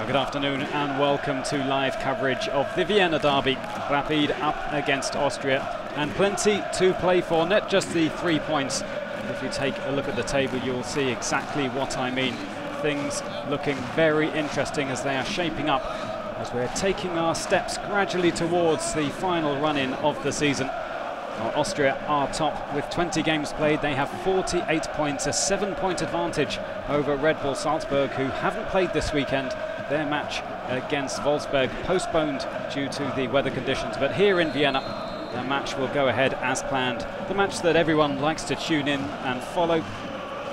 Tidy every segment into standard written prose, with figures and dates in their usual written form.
Good afternoon and welcome to live coverage of the Vienna derby. Rapid up against Austria and plenty to play for, not just the 3 points. If you take a look at the table, you'll see exactly what I mean. Things looking very interesting as they are shaping up as we're taking our steps gradually towards the final run-in of the season. Well, Austria are top with 20 games played. They have 48 points, a 7-point advantage over Red Bull Salzburg, who haven't played this weekend. Their match against Wolfsburg postponed due to the weather conditions, but here in Vienna the match will go ahead as planned. The match that everyone likes to tune in and follow.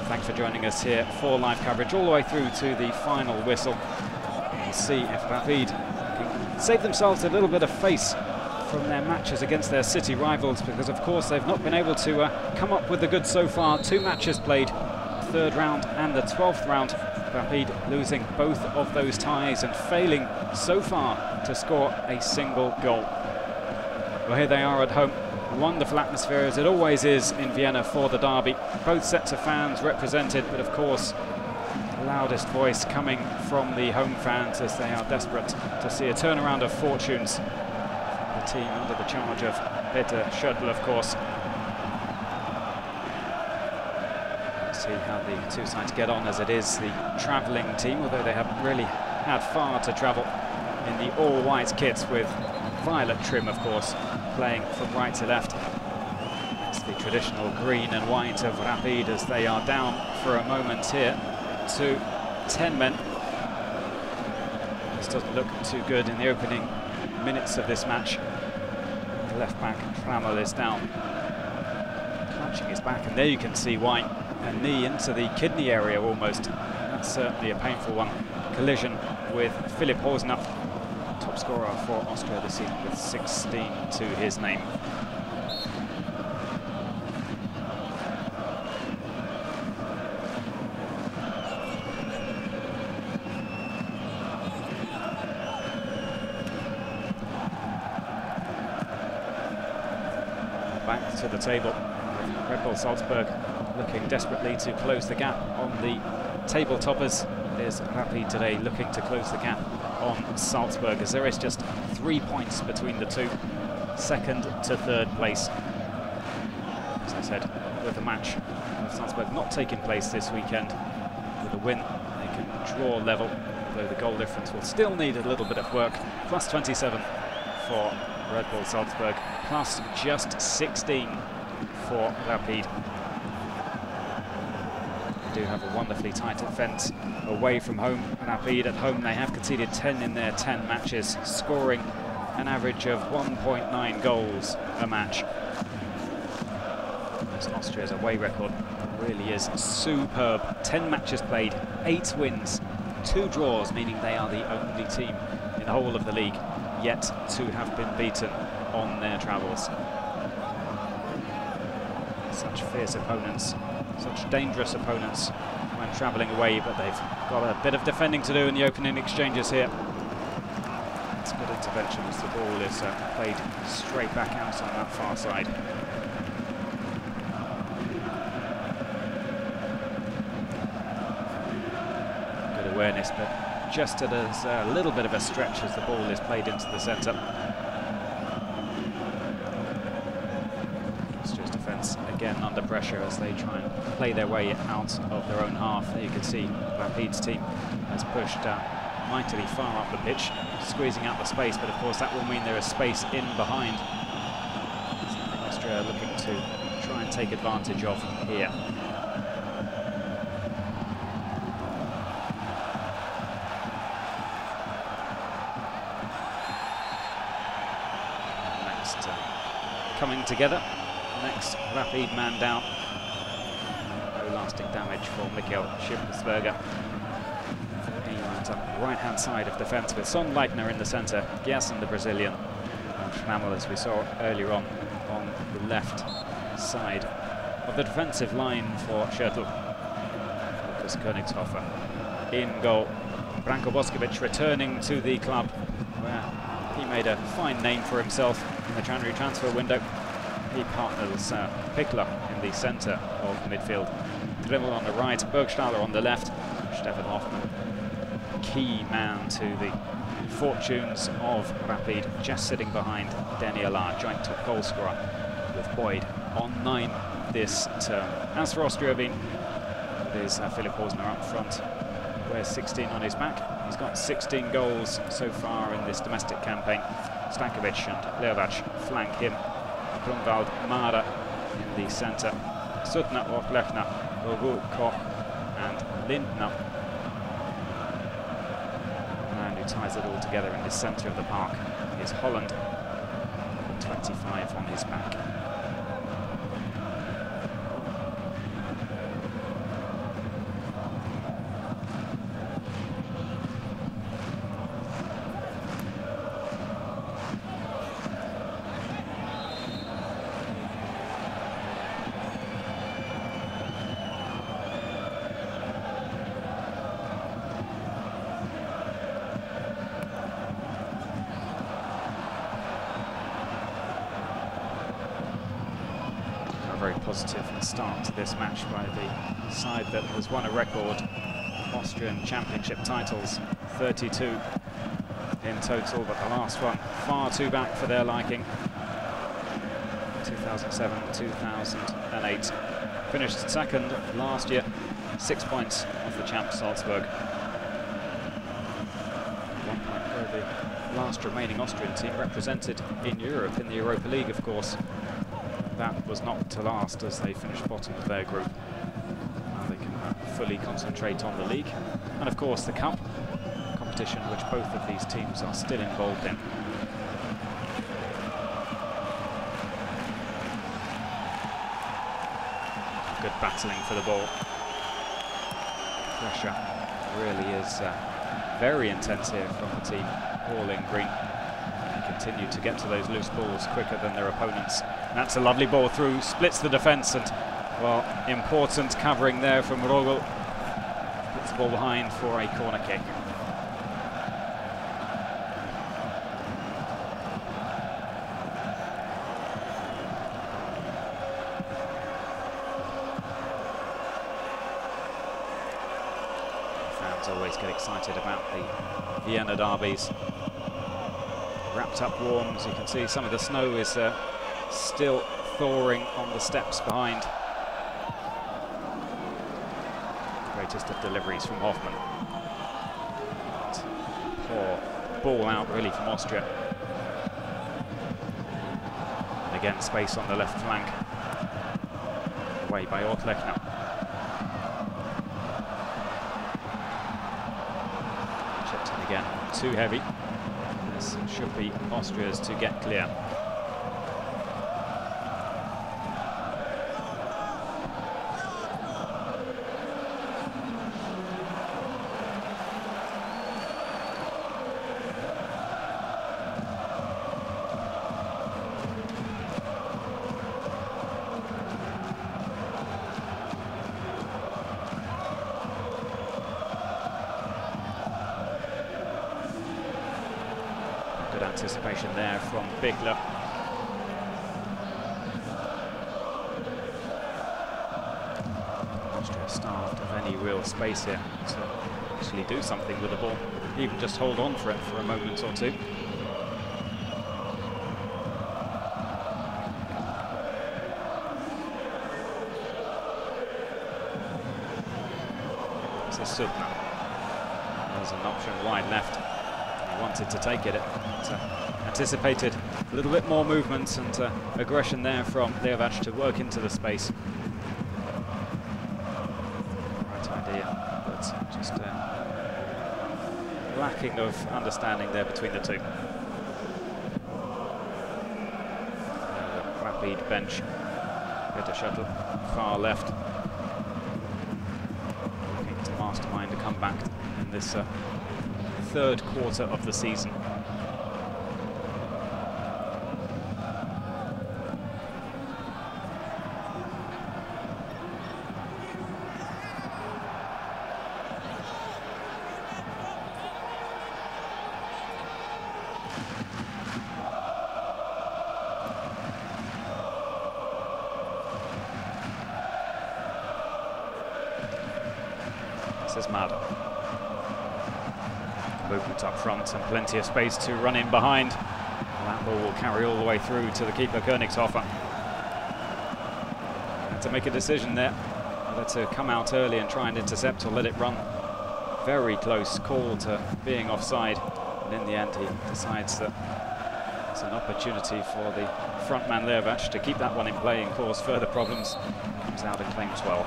Thanks for joining us here for live coverage all the way through to the final whistle. We'll see if Rapid can save themselves a little bit of face from their matches against their city rivals, because of course they've not been able to come up with the goods so far. 2 matches played, the 3rd round and the 12th round. Rapid losing both of those ties and failing so far to score a single goal. Well, here they are at home. Wonderful atmosphere, as it always is in Vienna for the derby. Both sets of fans represented, but of course the loudest voice coming from the home fans as they are desperate to see a turnaround of fortunes. The team under the charge of Peter Schöttl, of course. See how the two sides get on, as it is the travelling team, although they haven't really had far to travel in the all-white kits with violet trim, of course, playing from right to left. It's the traditional green and white of Rapid as they are down for a moment here to 10 men. This doesn't look too good in the opening minutes of this match. The left back, Trammell, is down, clutching his back, and there you can see why. A knee into the kidney area almost. That's certainly a painful one. Collision with Philipp Hosner, top scorer for Austria this season with 16 to his name. Back to the table. Red Bull Salzburg looking desperately to close the gap on the table toppers. There's Rapid today looking to close the gap on Salzburg, as there is just 3 points between the two, 2nd to 3rd place. As I said, with the match of Salzburg not taking place this weekend, with a win they can draw level, though the goal difference will still need a little bit of work. Plus 27 for Red Bull Salzburg, plus just 16 for Rapid. They do have a wonderfully tight defence away from home. Rapid at home, they have conceded 10 in their 10 matches, scoring an average of 1.9 goals a match. As Austria's away record really is superb. 10 matches played, 8 wins, 2 draws, meaning they are the only team in the whole of the league yet to have been beaten on their travels. Such fierce opponents, such dangerous opponents when travelling away, but they've got a bit of defending to do in the opening exchanges here. It's good intervention as the ball is played straight back out on that far side. Good awareness, but just as a little bit of a stretch as the ball is played into the centre. Again under pressure as they try and play their way out of their own half. There you can see Rapid's team has pushed mightily far up the pitch, squeezing out the space, but of course that will mean there is space in behind. Something Austria are looking to try and take advantage of here. Next coming together. Next Rapid man down. No lasting damage for Michael Schimpelsberger. He lines up right-hand side of defence with Sonnleitner in the centre, Gerson the Brazilian, and Trammell, as we saw earlier on the left side of the defensive line for Schöttl. Lucas Königshofer in goal. Branko Boskovic returning to the club, where he made a fine name for himself in the January transfer window. He partners Pickler in the centre of midfield. Drimmel on the right, Bergstaller on the left. Stefan Hoffmann, key man to the fortunes of Rapid, just sitting behind Daniel Lahr, joint top goal scorer with Boyd on 9 this term. As for Austria Wien, there's Philipp Hosner up front, wears 16 on his back. He's got 16 goals so far in this domestic campaign. Stankovic and Leovac flank him. Grunwald, Mara in the centre. Suttner, Ortlechner, Bogu, Koch and Lindner. And who ties it all together in the centre of the park is Holland, 25 on his back. Very positive start to this match by the side that has won a record Austrian Championship titles, 32 in total, but the last one far too back for their liking. 2007, 2008. Finished second last year, 6 points off the champ Salzburg. 1 point for the last remaining Austrian team represented in Europe, in the Europa League, of course. That was not to last as they finished bottom of their group. Now they can fully concentrate on the league. And of course the cup competition, which both of these teams are still involved in. Good battling for the ball. Pressure really is very intense here from the team all in green. Continue to get to those loose balls quicker than their opponents. That's a lovely ball through, splits the defence, and, well, important covering there from Rogel. Puts the ball behind for a corner kick. Fans always get excited about the Vienna derbies. Wrapped up warm, as you can see. Some of the snow is still thawing on the steps behind. Greatest of deliveries from Hoffmann. Poor ball out really from Austria. And again, space on the left flank. Away by Ortlechner. Chipped in again, too heavy. This should be Austria's to get clear. Good anticipation there from Bickler. Austria starved of any real space here to actually do something with the ball, even just hold on for it for a moment or two. This is Suttner. There's an option wide left. Wanted to take it, anticipated a little bit more movement and aggression there from Leovac to work into the space. Right idea, but just lacking of understanding there between the two. Rapid bench, Peter Shuttle, far left. Looking to mastermind a comeback in this third quarter of the season. says Mad. Movement up front and plenty of space to run in behind. That ball will carry all the way through to the keeper, Königshofer. Had to make a decision there, whether to come out early and try and intercept or let it run. Very close call to being offside, and in the end he decides that it's an opportunity for the frontman Lervac to keep that one in play and cause further problems. Comes out and claims well.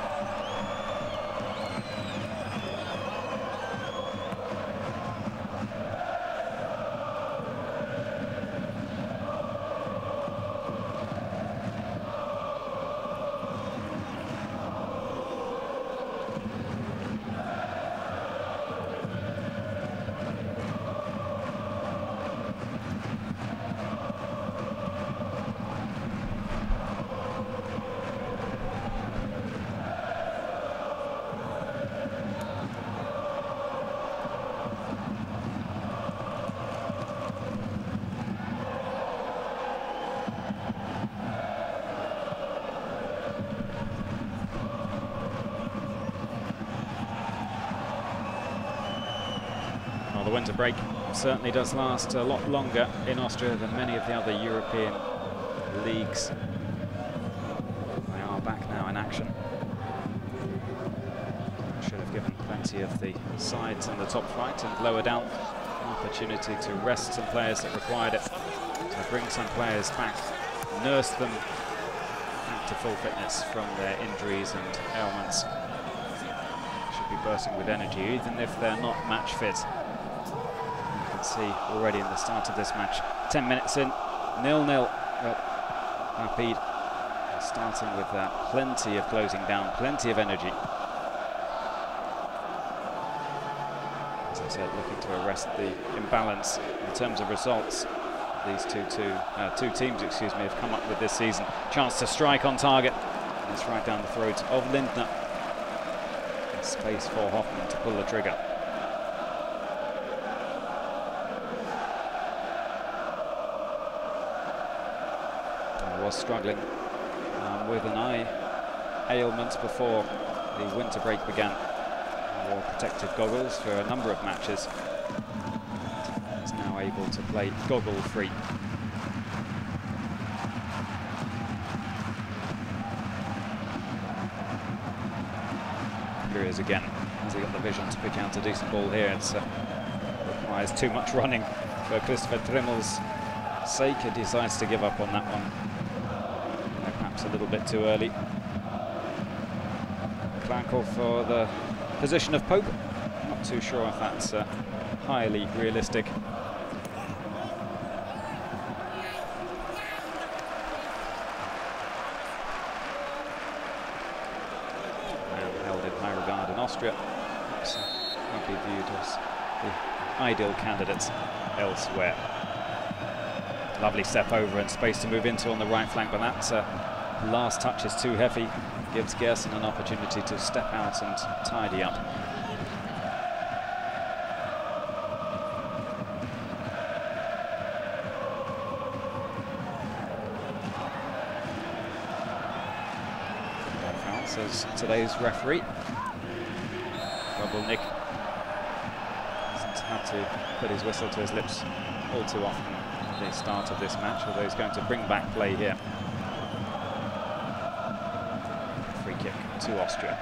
Well, the winter break certainly does last a lot longer in Austria than many of the other European leagues. They are back now in action. Should have given plenty of the sides in the top flight and lower down an opportunity to rest some players that required it, to bring some players back, nurse them back to full fitness from their injuries and ailments. Should be bursting with energy, even if they're not match fit. See already in the start of this match, 10 minutes in, 0-0. Rapid starting with plenty of closing down, plenty of energy. As I said, looking to arrest the imbalance in terms of results these two teams, excuse me, have come up with this season. Chance to strike on target. And it's right down the throat of Lindner. Space for Hoffmann to pull the trigger. Was struggling with an eye ailment before the winter break began. Wore protective goggles for a number of matches. Is now able to play goggle-free. Here he is again. Has he got the vision to pick out a decent ball here? It requires too much running for Christopher Trimmel's sake. He decides to give up on that one. Perhaps a little bit too early. Klankel for the position of Pope. Not too sure if that's highly realistic. And held in high regard in Austria. Perhaps not be viewed as the ideal candidates elsewhere. Lovely step over and space to move into on the right flank, but that last touch is too heavy. Gives Gerson an opportunity to step out and tidy up. Foul, says today's referee. Nick hasn't had to put his whistle to his lips all too often at the start of this match, although he's going to bring back play here. Free kick to Austria.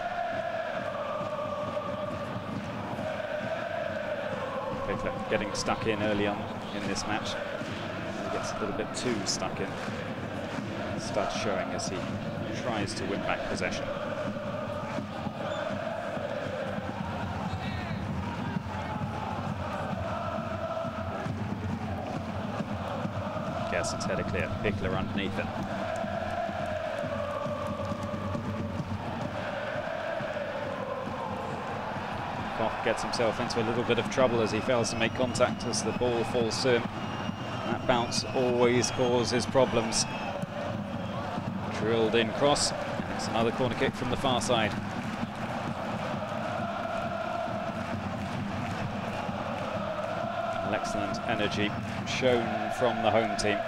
Pickler getting stuck in early on in this match. He gets a little bit too stuck in. Starts showing as he tries to win back possession. Gerson's header clear, Pickler underneath it. Koch gets himself into a little bit of trouble as he fails to make contact as the ball falls to him. That bounce always causes problems. Drilled in cross, and it's another corner kick from the far side. Excellent energy shown from the home team.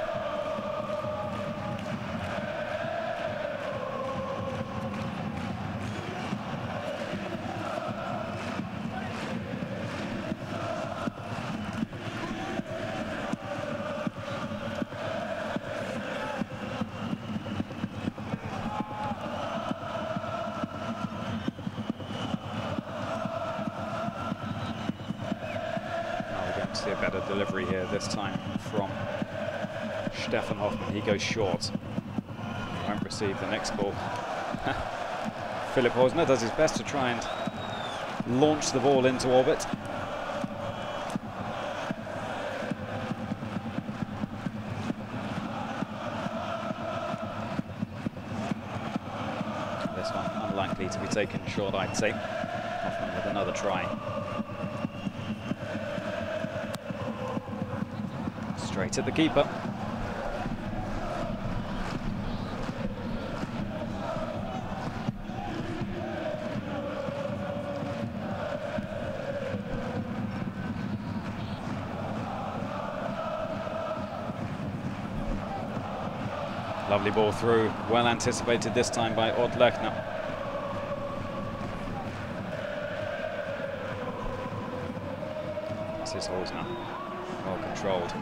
better delivery here this time from Stefan Hoffmann. He goes short. He won't receive the next ball. Philipp Hosner does his best to try and launch the ball into orbit. This one unlikely to be taken short, I'd say. Hoffmann with another try. Straight at the keeper. Lovely ball through, well anticipated this time by Odd Lechner. This is Hosner, well controlled.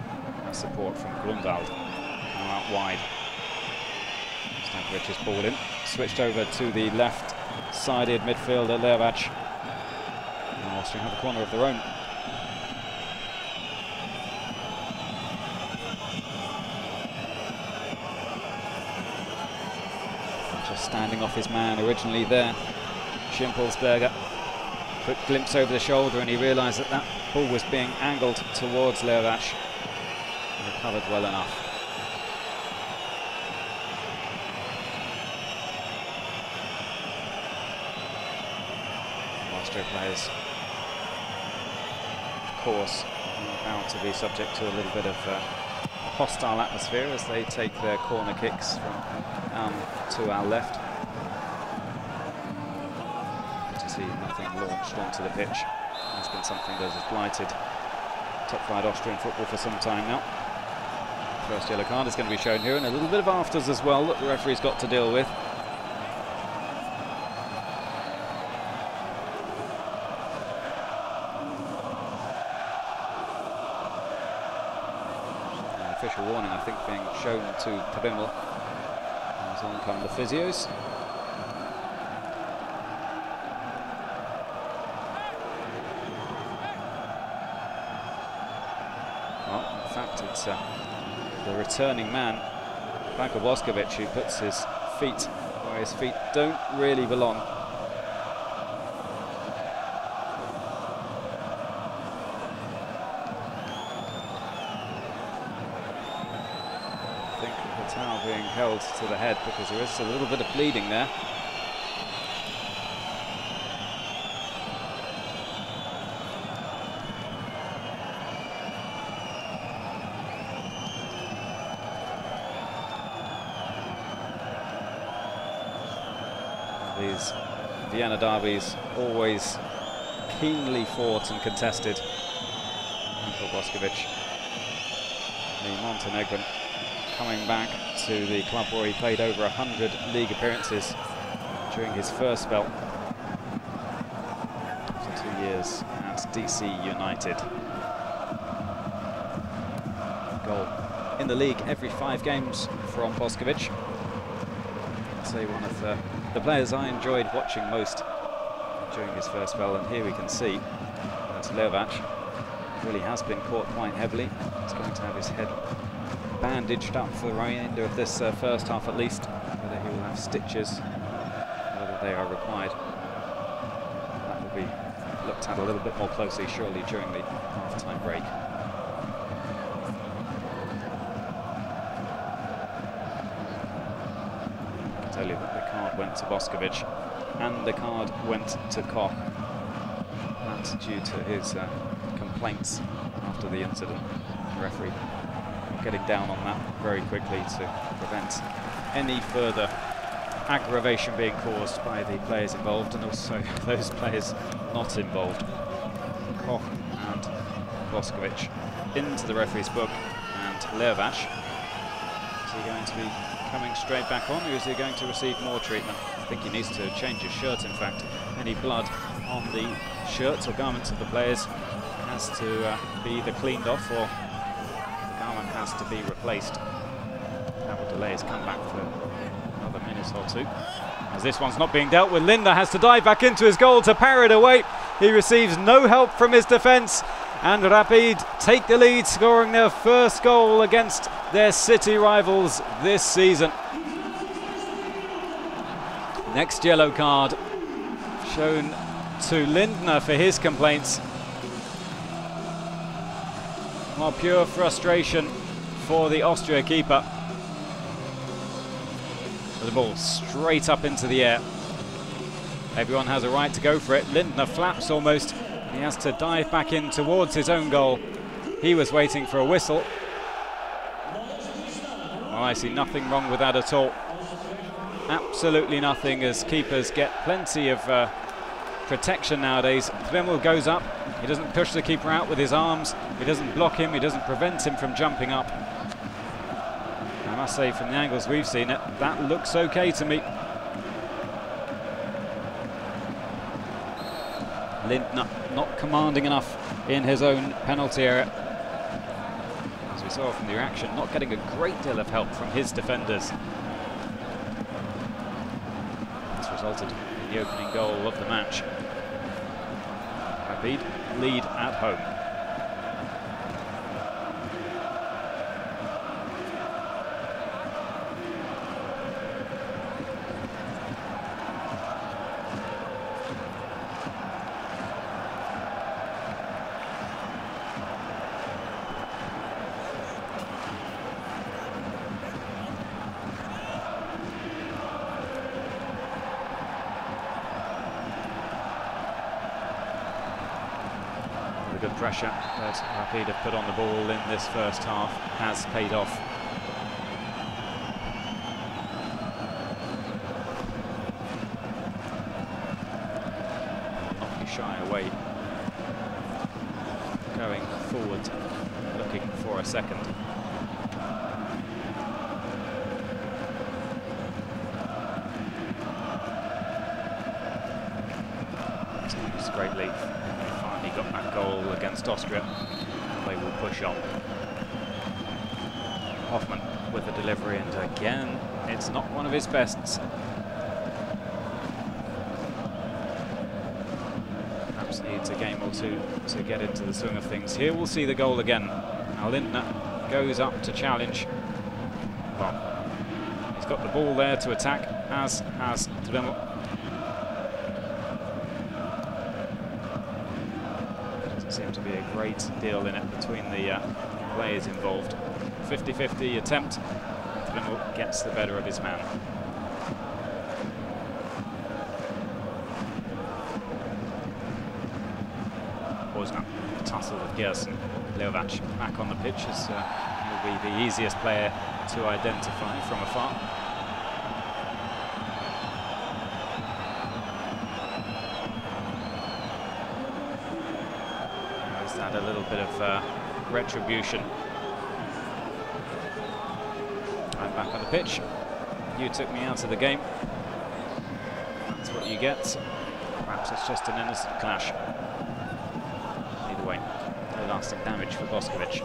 Support from Grunwald, now out wide. Stankovic is ball in, switched over to the left-sided midfielder Lervac. Austria have a corner of their own. Just standing off his man originally there, Schimpelsberger. Quick glimpse over the shoulder and he realised that that ball was being angled towards Lervac. Recovered well enough. Austria players, of course, about to be subject to a little bit of a hostile atmosphere as they take their corner kicks from to our left. Good to see nothing launched onto the pitch. That's been something that has blighted top-flight Austrian football for some time now. First yellow card is going to be shown here, and a little bit of afters as well that the referee's got to deal with. An official warning, I think, being shown to Tabimmel. As on come the physios. Well, in fact, it's the returning man, Branko Boskovic, who puts his feet where his feet don't really belong. I think the towel being held to the head because there is a little bit of bleeding there. These Vienna derbies always keenly fought and contested. Branko Boskovic, the Montenegrin, coming back to the club where he played over 100 league appearances during his first spell after 2 years at DC United. Goal in the league every 5 games from Boskovic. I'd say one of the players I enjoyed watching most during his first spell, and here we can see that Lervac really has been caught quite heavily. He's going to have his head bandaged up for the remainder of this first half at least. Whether he will have stitches, whether they are required, that will be looked at a little bit more closely surely during the half-time break. I can tell you that the card went to Boskovic and the card went to Koch. That's due to his complaints after the incident. The referee getting down on that very quickly to prevent any further aggravation being caused by the players involved and also those players not involved. Koch and Boskovic into the referee's book, and Lervac, is he going to be coming straight back on, or is he going to receive more treatment? I think he needs to change his shirt, in fact. Any blood on the shirts or garments of the players has to be either cleaned off or the garment has to be replaced. That will delay his comeback for another minute or two. As this one's not being dealt with, Linder has to dive back into his goal to parry it away. He receives no help from his defence, And Rapid take the lead, scoring their first goal against their city rivals this season. Next yellow card shown to Lindner for his complaints. Well, pure frustration for the Austria keeper. The ball straight up into the air. Everyone has a right to go for it. Lindner flaps almost. He has to dive back in towards his own goal. He was waiting for a whistle. Well, I see nothing wrong with that at all. Absolutely nothing, as keepers get plenty of protection nowadays. Dremel goes up. He doesn't push the keeper out with his arms. He doesn't block him. He doesn't prevent him from jumping up. I must say, from the angles we've seen it, that looks okay to me. Lindner not commanding enough in his own penalty area. As we saw from the reaction, not getting a great deal of help from his defenders. This resulted in the opening goal of the match. Rapid lead at home. The good pressure that Rapid have put on the ball in this first half has paid off. Not be shy away, going forward, looking for a second. It's greatly. He got that goal against Austria. They will push on. Hoffman with the delivery, and again, it's not one of his bests. Perhaps needs a game or two to get into the swing of things. Here we'll see the goal again. Now Lindner goes up to challenge. Well, he's got the ball there to attack, as has Dremel. Seems to be a great deal in it between the players involved. 50-50 attempt. Dremel gets the better of his man. Bosna tussle with Gerson. Leovac back on the pitch, as he'll be the easiest player to identify from afar. Had a little bit of retribution. I'm back on the pitch. You took me out of the game. That's what you get. Perhaps it's just an innocent clash. Either way, no lasting damage for Boskovic.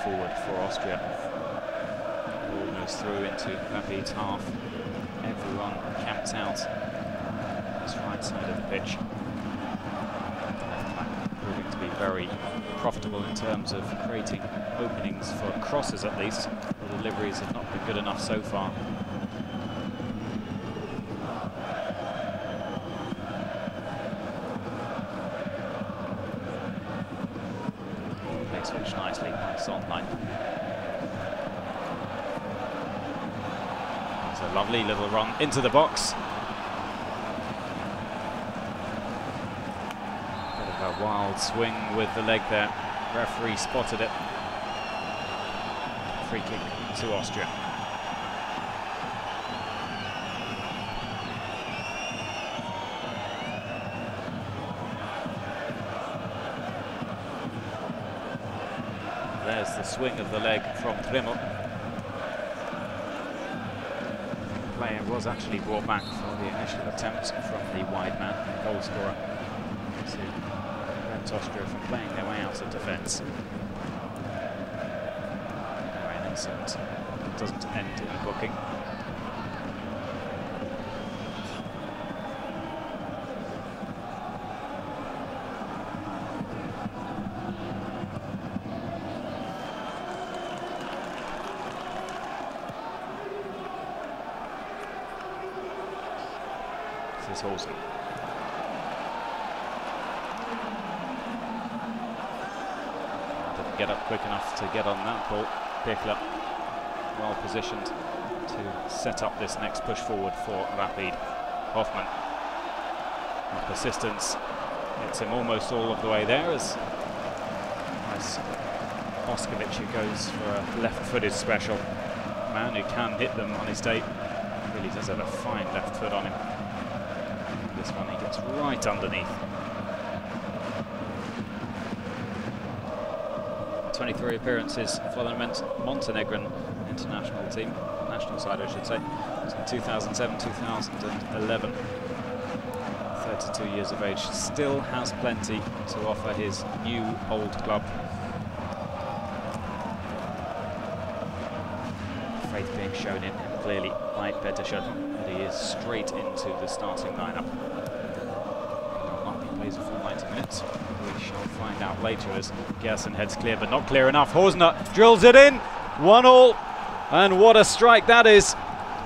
Forward for Austria. Ball moves through into Rapid's half. Everyone camped out this right side of the pitch. Left back proving to be very profitable in terms of creating openings for crosses, at least. The deliveries have not been good enough so far. Switch nicely by Sondheim. It's a lovely little run into the box. Bit of a wild swing with the leg there. Referee spotted it. Free kick to Austria. there's the swing of the leg from Trimmel. The player was actually brought back for the initial attempt from the wide man, goal scorer, to prevent Austria from playing their way out of defence. An incident that doesn't end in a booking. This is Olsen. Didn't get up quick enough to get on that ball. Pichler well positioned to set up this next push forward for Rapid. Hoffmann, with persistence, gets him almost all of the way there as Boskovic, who goes for a left-footed special. Man who can hit them on his day. Really does have a fine left foot on him. This one he gets right underneath. 23 appearances for the Montenegrin international team, national side I should say, in 2007-2011. 32 years of age, still has plenty to offer his new old club. Faith being shown in him clearly by Petersen, and he is straight into the starting lineup. He plays a full 90 minutes. We shall find out later as Gerson heads clear, but not clear enough. Horsner drills it in, 1-1, and what a strike that is.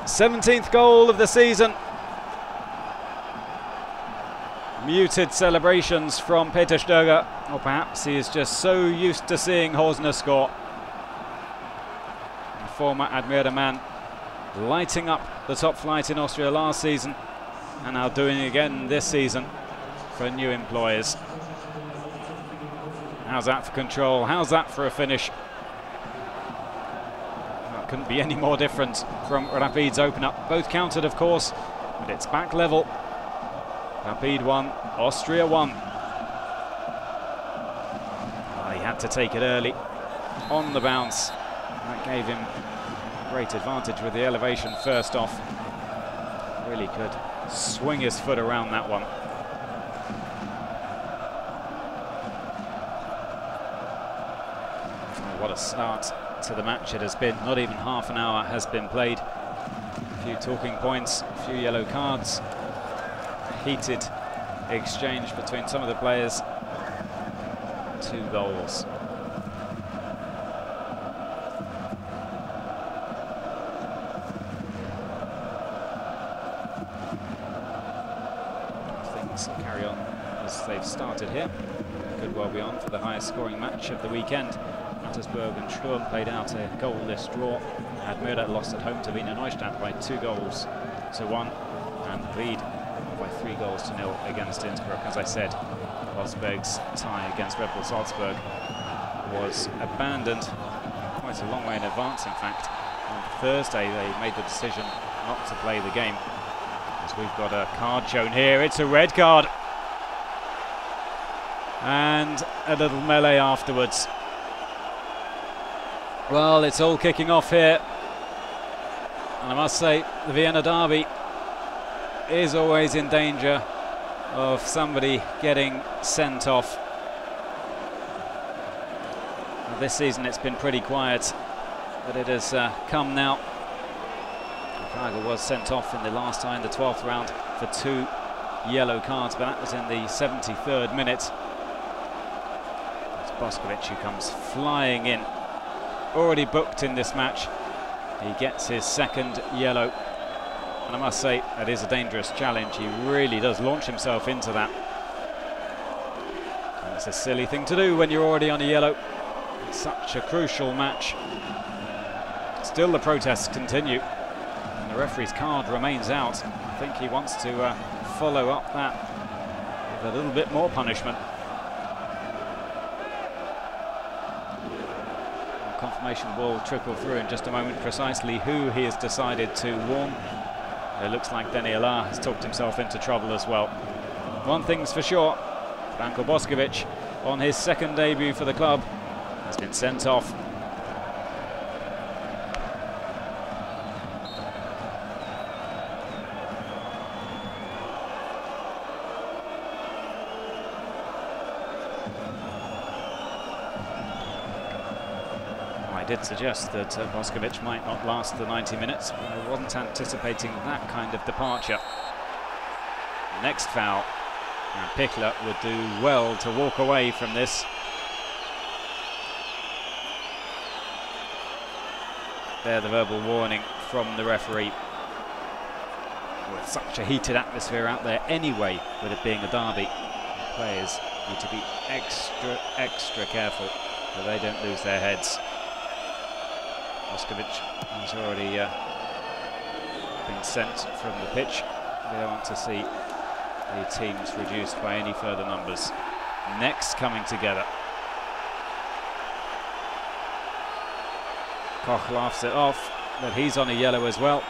17th goal of the season. Muted celebrations from Peter Stöger, or perhaps he is just so used to seeing Horsner score. The former Admira man lighting up the top flight in Austria last season, and now doing it again this season for new employers. How's that for control? How's that for a finish? That couldn't be any more different from Rapid's opener. Both counted, of course, but it's back level. Rapid 1, Austria 1. He had to take it early on the bounce. That gave him great advantage with the elevation first off. Really could swing his foot around that one. What a start to the match it has been. Not even half an hour has been played. A few talking points, a few yellow cards. Heated exchange between some of the players. 2 goals. Things carry on as they've started here. Could well be on for the highest scoring match of the weekend. Mattersburg and Sturm played out a goalless draw. Admira lost at home to Wiener Neustadt by 2-1, and Ried by 3-0 against Innsbruck. As I said, Rosberg's tie against Red Bull Salzburg was abandoned quite a long way in advance. In fact, on Thursday they made the decision not to play the game. As we've got a card shown here, it's a red card. And a little melee afterwards. Well, it's all kicking off here. And I must say, the Vienna derby is always in danger of somebody getting sent off. Well, this season it's been pretty quiet, but it has come now. Praga was sent off in the last time, the 12th round, for 2 yellow cards, but that was in the 73rd minute. It's Boskovic who comes flying in. Already booked in this match. He gets his 2nd yellow. And I must say, that is a dangerous challenge. He really does launch himself into that. And it's a silly thing to do when you're already on a yellow. It's such a crucial match. Still the protests continue. And the referee's card remains out. I think he wants to follow up that with a little bit more punishment. Confirmation will trickle through in just a moment precisely who he has decided to warn. It looks like Denny Alar has talked himself into trouble as well. One thing's for sure, Branko Boskovic on his 2nd debut for the club has been sent off. I did suggest that Boskovic might not last the 90 minutes, but I wasn't anticipating that kind of departure. Next foul, and Pichler would do well to walk away from this. There, the verbal warning from the referee. With such a heated atmosphere out there anyway, with it being a derby, the players need to be extra careful that they don't lose their heads. Boskovic has already been sent from the pitch. We don't want to see the teams reduced by any further numbers. Next coming together. Koch laughs it off, but he's on a yellow as well.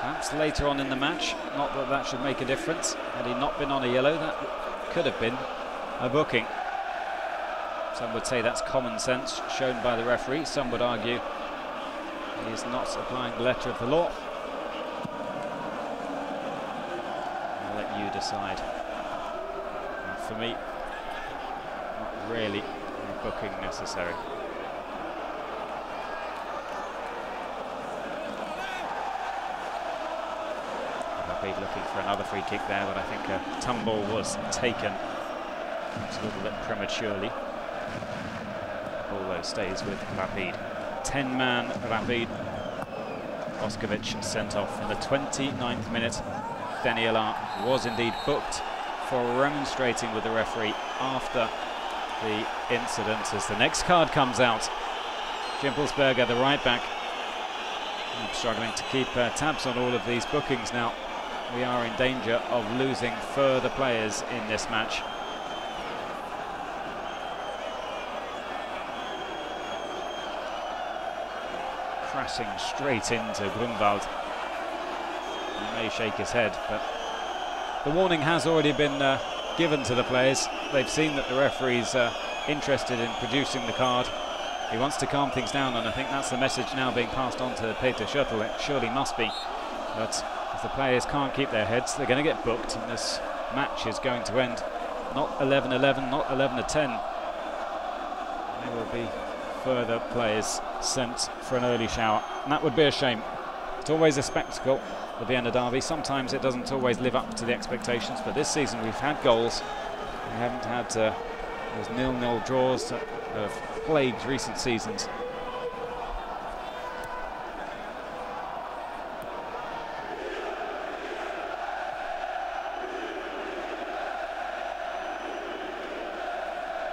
Perhaps later on in the match, not that that should make a difference. Had he not been on a yellow, that could have been a booking. Some would say that's common sense shown by the referee. Some would argue he is not applying the letter of the law. I'll let you decide. And for me, not really a booking necessary. Rapid looking for another free kick there, but I think a tumble was taken. It's a little bit prematurely. Although stays with Rapid. 10-man Rapid. Boskovic sent off in the 29th minute. Daniela was indeed booked for remonstrating with the referee after the incident, as the next card comes out. Gimpelsberger, the right back. I'm struggling to keep tabs on all of these bookings now. We are in danger of losing further players in this match. Crashing straight into Grunwald. He may shake his head, but the warning has already been given to the players. They've seen that the referee's interested in producing the card. He wants to calm things down, and I think that's the message now being passed on to Peter Schüttl. It surely must be. But if the players can't keep their heads, they're going to get booked, and this match is going to end not 11-11, not 11-10. There will be further players sent for an early shower, and that would be a shame. It's always a spectacle, the Vienna derby. Sometimes it doesn't always live up to the expectations, but this season we've had goals. We haven't had those 0-0 draws that have plagued recent seasons.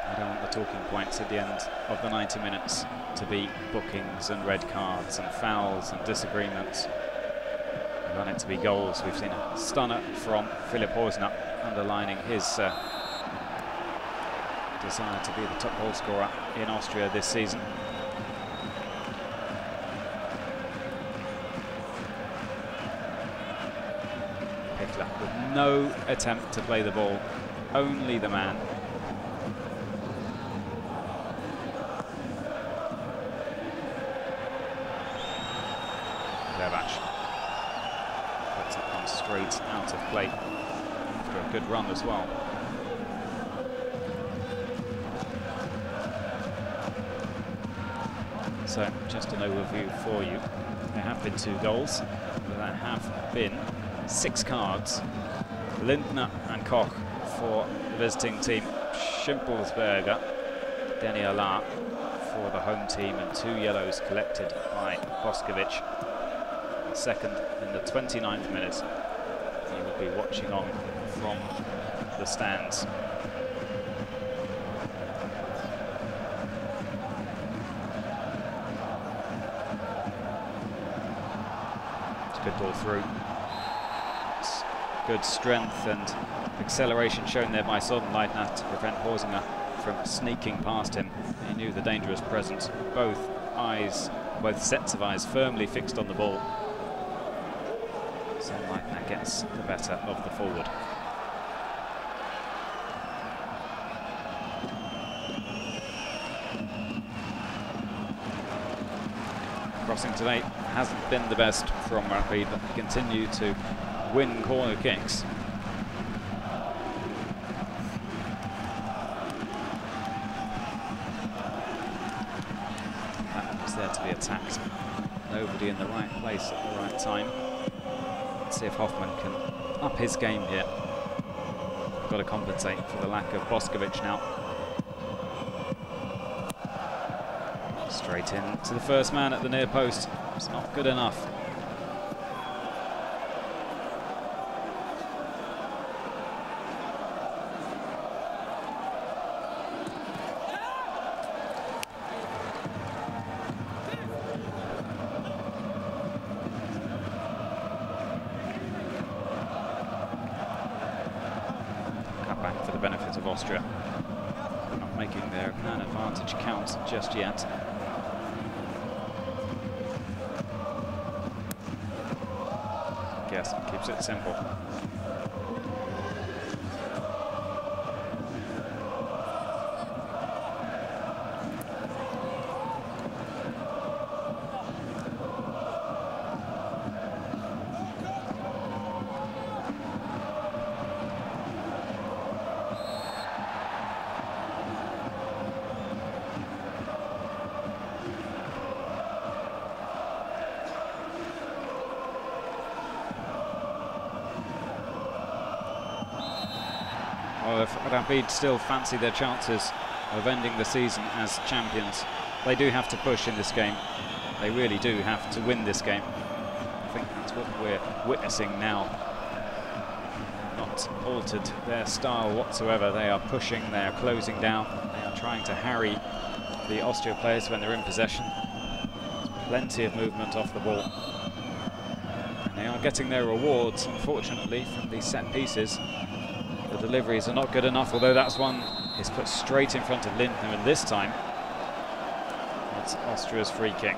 I don't want the talking points at the end of the 90 minutes to be bookings and red cards and fouls and disagreements. We want it to be goals. We've seen a stunner from Philipp Hosner, underlining his desire to be the top goal scorer in Austria this season. Pichler with no attempt to play the ball, only the man. Puts that one straight out of play after a good run as well. So, just an overview for you. There have been 2 goals, but there have been 6 cards. Lindner and Koch for the visiting team. Gimpelsberger, Daniela for the home team, and 2 yellows collected by Boskovic. Second in the 29th minute. He will be watching on from the stands. Good ball through. It's good strength and acceleration shown there by Sodenleitner to prevent Hosner from sneaking past him. He knew the dangerous presence. Both sets of eyes firmly fixed on the ball. Sunlight that gets the better of the forward. Crossing today hasn't been the best from Rapid, but they continue to win corner kicks. That was there to be attacked. Nobody in the right place at the right time. Let's see if Hoffman can up his game here. Got to compensate for the lack of Boskovic now. Straight in to the first man at the near post. It's not good enough. Cut back for the benefit of Austria. Not making their man advantage count just yet. Yes, keeps it simple. Well, if Rapid still fancy their chances of ending the season as champions, they do have to push in this game. They really do have to win this game. I think that's what we're witnessing now. Not altered their style whatsoever. They are pushing, they are closing down, they are trying to harry the Austria players when they're in possession. There's plenty of movement off the ball. And they are getting their rewards, unfortunately, from these set pieces. The deliveries are not good enough, although that's one is put straight in front of Lindner, and this time it's Austria's free kick.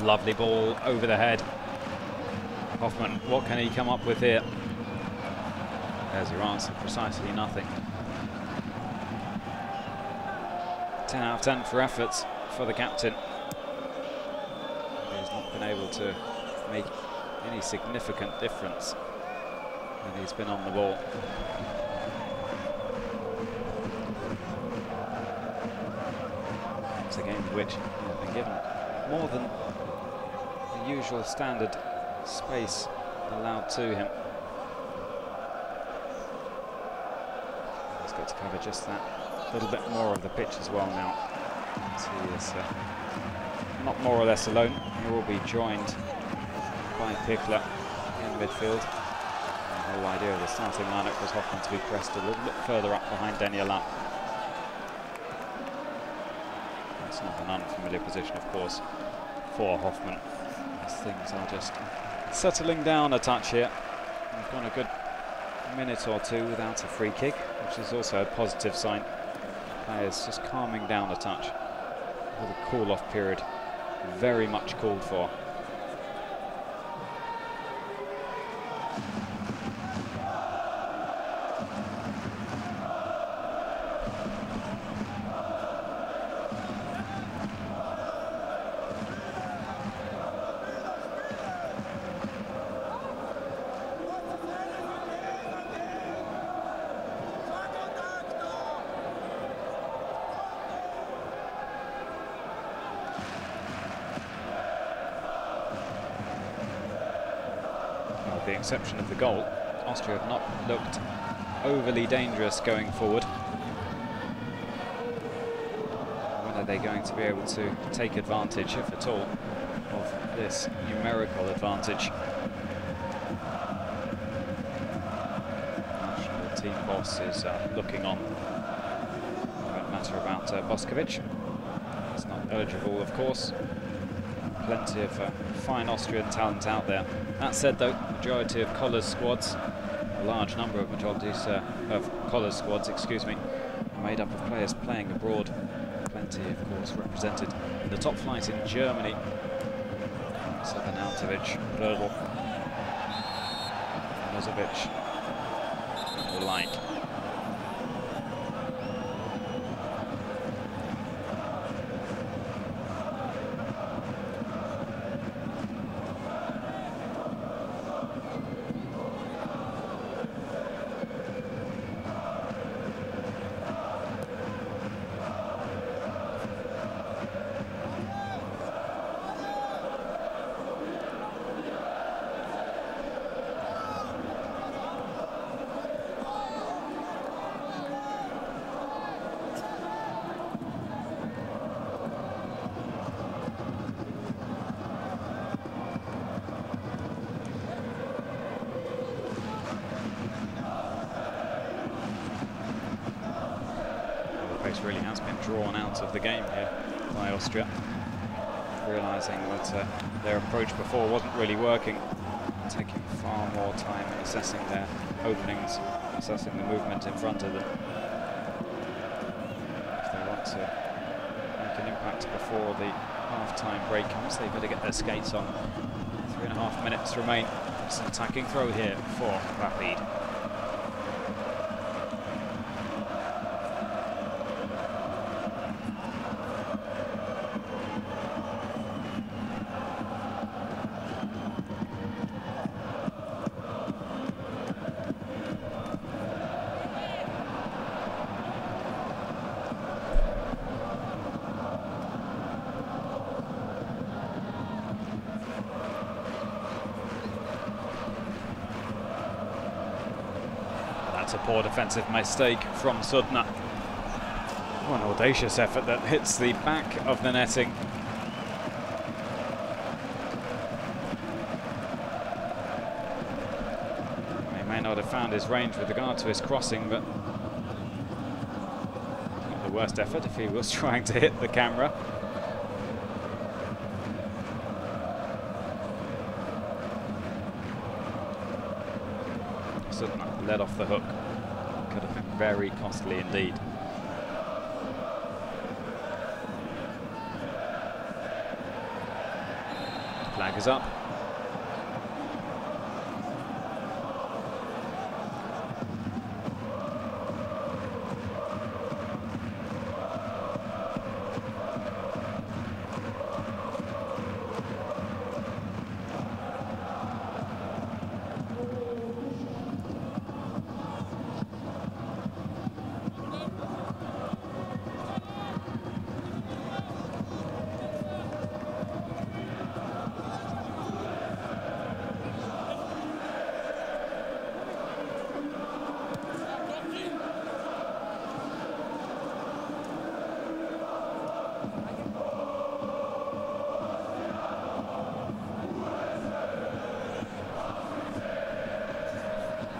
Lovely ball over the head. Hoffman, what can he come up with here? There's your answer, precisely nothing. 10 out of 10 for efforts for the captain. He's not been able to make any significant difference when he's been on the ball. It's a game in which he's been given more than the usual standard space allowed to him. He's got to cover just that little bit more of the pitch as well now. So he is not more or less alone. He will be joined by Pickler in midfield. And the whole idea of the starting lineup was Hoffman to be pressed a little bit further up behind Daniel Lapp. It's not an unfamiliar position, of course, for Hoffman, as things are just settling down a touch here. We've gone a good minute or two without a free kick, which is also a positive sign. Players just calming down a touch. With a cool-off period very much called for. With the exception of the goal, Austria have not looked overly dangerous going forward. When a they going to be able to take advantage, if at all, of this numerical advantage? The team boss is looking on. Won't matter about Boskovic. He's not eligible, of course. Plenty of fine Austrian talent out there. That said, though, majority of Collar's squads, a large number of Collar's squads, excuse me, are made up of players playing abroad. Plenty, of course, represented in the top flight in Germany. Arnautovic, Rödl, Milosevic, and the like. Really has been drawn out of the game here by Austria, realising that their approach before wasn't really working, taking far more time in assessing their openings, assessing the movement in front of them. If they want to make an impact before the half-time break comes, they've got to get their skates on. 3.5 minutes remain. It's an attacking throw here for Rapid. That's a poor defensive mistake from Sudna. An audacious effort that hits the back of the netting. He may not have found his range with regard to his crossing, but not the worst effort if he was trying to hit the camera. Sudna led off the hook. Could have been very costly indeed. Flag is up.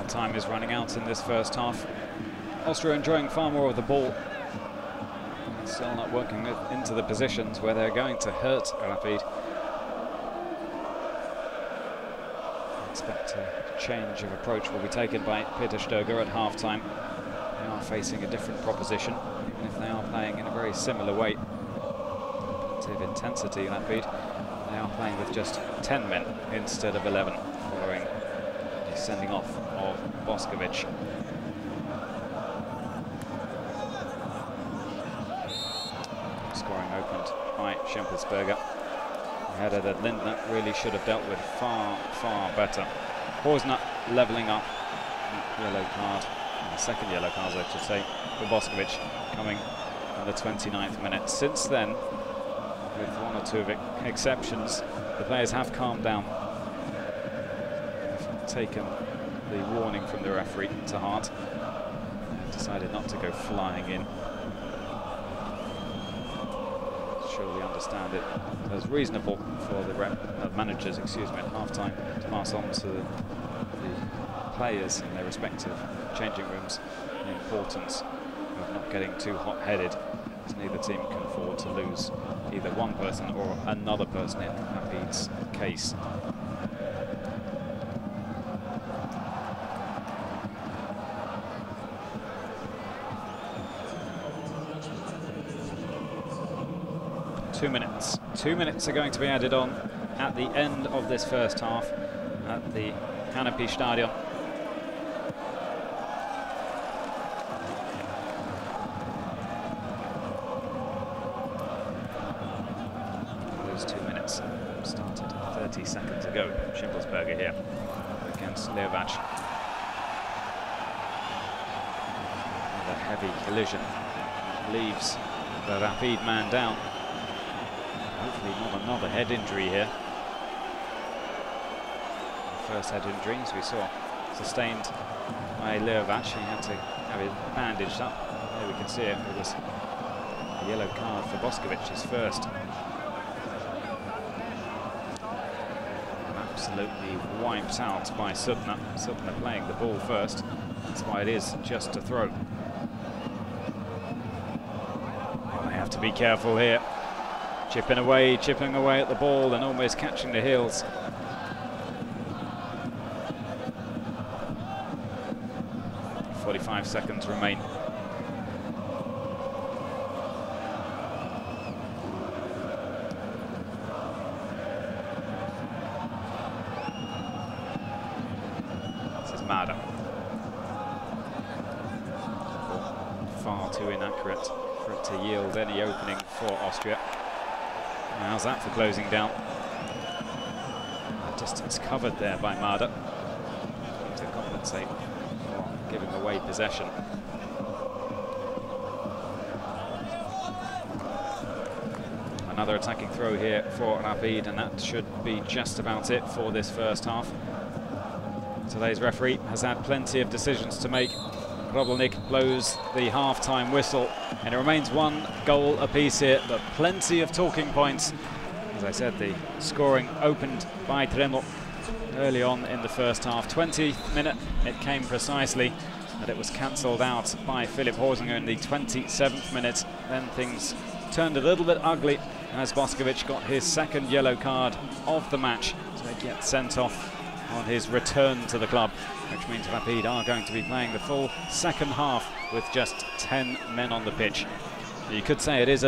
Time is running out in this first half. Austria enjoying far more of the ball. Still not working into the positions where they're going to hurt Rapid. I expect a change of approach will be taken by Peter Stöger at half-time. They are facing a different proposition, even if they are playing in a very similar way. Plenty of intensity, Rapid. They are playing with just 10 men instead of 11, following the sending off of Boskovic. Scoring opened by Schempelsberger. A header that Lindner really should have dealt with far better. Horsner levelling up. Yellow card, the second yellow card I should say, for Boskovic, coming in the 29th minute. Since then, with one or two exceptions, the players have calmed down. They've taken the warning from the referee to heart. Decided not to go flying in. surely understand it as reasonable for the managers, excuse me, at half-time to pass on to the players in their respective changing rooms the importance of not getting too hot-headed, as neither team can afford to lose either one person or another person in Rapid's case. Two minutes are going to be added on at the end of this first half at the Canopy Stadion. Those 2 minutes started 30 seconds ago. Schimpelsberger here against Leovac. Another heavy collision leaves the Rapid man down. Hopefully not another head injury here. The first head injury, as we saw, sustained by Leovac. He had to have it bandaged up. There we can see it. It was a yellow card for Boskovic, his first. Absolutely wiped out by Sudner. Sudner playing the ball first. That's why it is just a throw. Oh, they have to be careful here. Chipping away at the ball and almost catching the heels. "45 seconds remain. This is Mada. Far too inaccurate for it to yield any opening for Austria. How's that for closing down? Distance covered there by Mada to compensate for giving away possession. Another attacking throw here for Rapid, and that should be just about it for this first half. Today's referee has had plenty of decisions to make. Robelnik blows the half-time whistle, and it remains 1 goal apiece here, but plenty of talking points. As I said, the scoring opened by Tremel early on in the first half. 20th minute it came precisely, but it was cancelled out by Philipp Horsinger in the 27th minute. Then things turned a little bit ugly as Boskovic got his second yellow card of the match to get sent off on his return to the club, which means Rapid are going to be playing the full second half with just 10 men on the pitch. You could say it is